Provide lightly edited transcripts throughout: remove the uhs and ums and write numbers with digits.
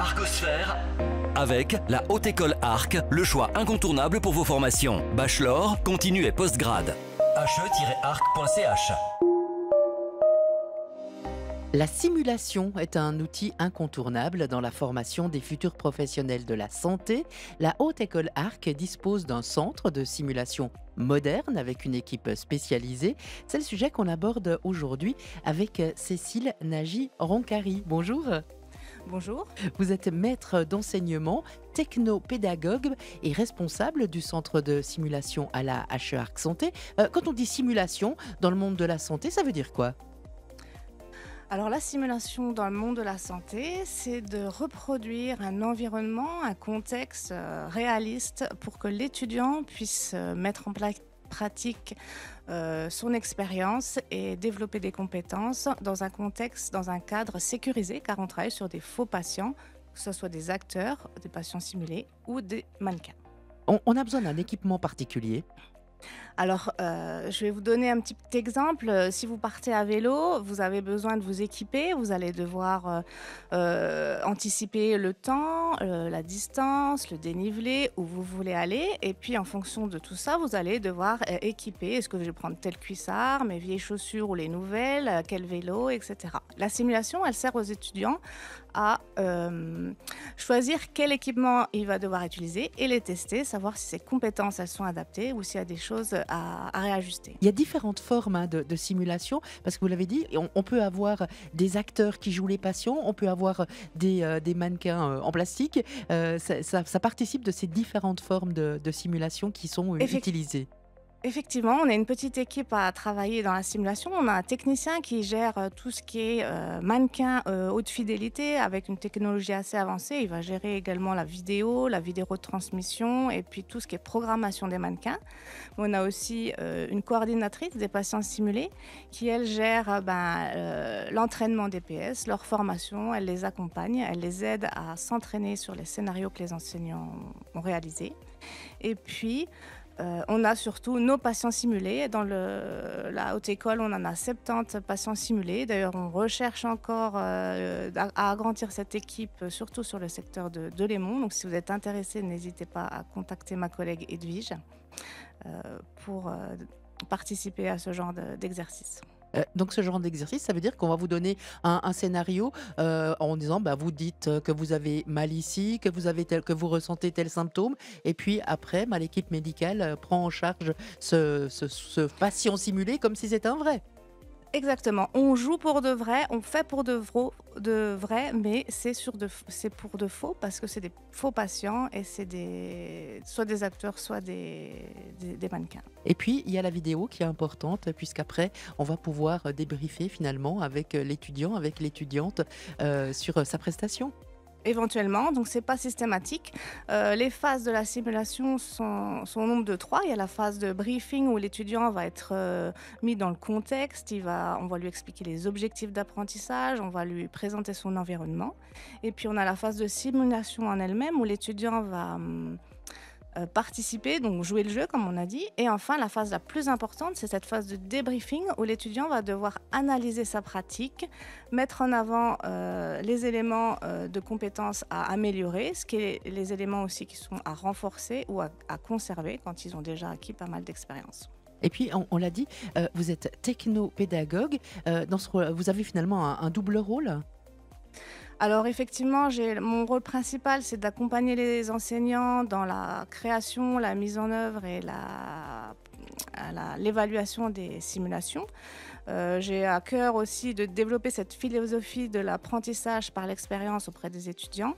Arcosphère avec la Haute École Arc, le choix incontournable pour vos formations. Bachelor, continu et postgrad. he-arc.ch. La simulation est un outil incontournable dans la formation des futurs professionnels de la santé. La Haute École Arc dispose d'un centre de simulation moderne avec une équipe spécialisée. C'est le sujet qu'on aborde aujourd'hui avec Cécile Nagy-Roncari. Bonjour. Bonjour. Vous êtes maître d'enseignement, technopédagogue et responsable du centre de simulation à la HE-Arc Santé. Quand on dit simulation dans le monde de la santé, ça veut dire quoi ? Alors la simulation dans le monde de la santé, c'est de reproduire un environnement, un contexte réaliste pour que l'étudiant puisse mettre en pratique son expérience et développer des compétences dans un contexte, dans un cadre sécurisé, car on travaille sur des faux patients, que ce soit des acteurs, des patients simulés ou des mannequins. On a besoin d'un équipement particulier. Alors, je vais vous donner un petit exemple. Si vous partez à vélo, vous avez besoin de vous équiper. Vous allez devoir anticiper le temps, la distance, le dénivelé, où vous voulez aller. Et puis, en fonction de tout ça, vous allez devoir équiper. Est-ce que je vais prendre tel cuissard, mes vieilles chaussures ou les nouvelles, quel vélo, etc. La simulation, elle sert aux étudiants à choisir quel équipement il va devoir utiliser et les tester, savoir si ses compétences elles sont adaptées ou s'il y a des choses à réajuster. Il y a différentes formes de simulation, parce que vous l'avez dit, on peut avoir des acteurs qui jouent les patients, on peut avoir des mannequins en plastique. Ça participe de ces différentes formes de simulation qui sont utilisées. Effectivement, on a une petite équipe à travailler dans la simulation. On a un technicien qui gère tout ce qui est mannequin haute fidélité avec une technologie assez avancée. Il va gérer également la vidéotransmission et puis tout ce qui est programmation des mannequins. On a aussi une coordinatrice des patients simulés qui, elle, gère l'entraînement des PS, leur formation. Elle les accompagne, elle les aide à s'entraîner sur les scénarios que les enseignants ont réalisés. Et puis, on a surtout nos patients simulés. Dans la haute école, on en a 70 patients simulés. D'ailleurs, on recherche encore à agrandir cette équipe, surtout sur le secteur de Lémont. Donc, si vous êtes intéressé, n'hésitez pas à contacter ma collègue Edwige pour participer à ce genre d'exercice. Donc ce genre d'exercice, ça veut dire qu'on va vous donner un scénario en disant vous dites que vous avez mal ici, que vous ressentez tel symptôme, et puis après l'équipe médicale prend en charge ce patient simulé comme si c'était un vrai. Exactement, on joue pour de vrai, on fait pour de vrai, mais c'est pour de faux parce que c'est des faux patients et c'est soit des acteurs, soit des mannequins. Et puis il y a la vidéo qui est importante puisqu'après on va pouvoir débriefer finalement avec l'étudiant, avec l'étudiante sur sa prestation. Éventuellement, donc c'est pas systématique. Les phases de la simulation sont au nombre de 3. Il y a la phase de briefing où l'étudiant va être mis dans le contexte, on va lui expliquer les objectifs d'apprentissage, on va lui présenter son environnement. Et puis on a la phase de simulation en elle-même où l'étudiant va participer, donc jouer le jeu comme on a dit. Et enfin, la phase la plus importante, c'est cette phase de débriefing où l'étudiant va devoir analyser sa pratique, mettre en avant les éléments de compétences à améliorer, les éléments aussi qui sont à renforcer ou à conserver quand ils ont déjà acquis pas mal d'expérience. Et puis, on l'a dit, vous êtes technopédagogue. Vous avez finalement un double rôle ? Alors effectivement, mon rôle principal, c'est d'accompagner les enseignants dans la création, la mise en œuvre et l'évaluation des simulations. J'ai à cœur aussi de développer cette philosophie de l'apprentissage par l'expérience auprès des étudiants.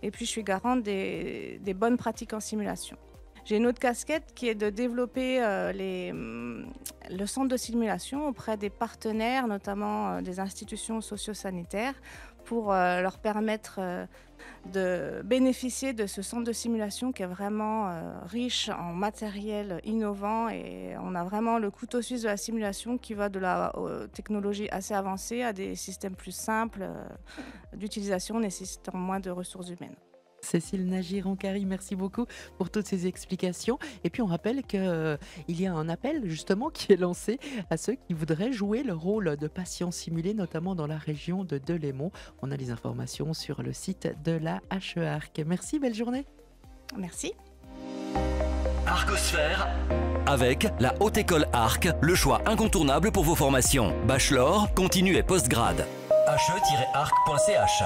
Et puis, je suis garante des bonnes pratiques en simulation. J'ai une autre casquette qui est de développer le centre de simulation auprès des partenaires, notamment des institutions socio-sanitaires, pour leur permettre de bénéficier de ce centre de simulation qui est vraiment riche en matériel innovant. Et on a vraiment le couteau suisse de la simulation qui va de la technologie assez avancée à des systèmes plus simples d'utilisation nécessitant moins de ressources humaines. Cécile Nagy-Roncary, merci beaucoup pour toutes ces explications. Et puis on rappelle qu'il y a un appel justement qui est lancé à ceux qui voudraient jouer le rôle de patients simulés, notamment dans la région de Delémont. On a les informations sur le site de la HEARC. Merci, belle journée. Merci. Arcosphère avec la Haute École Arc, le choix incontournable pour vos formations. Bachelor, continu et postgrad. he-arc.ch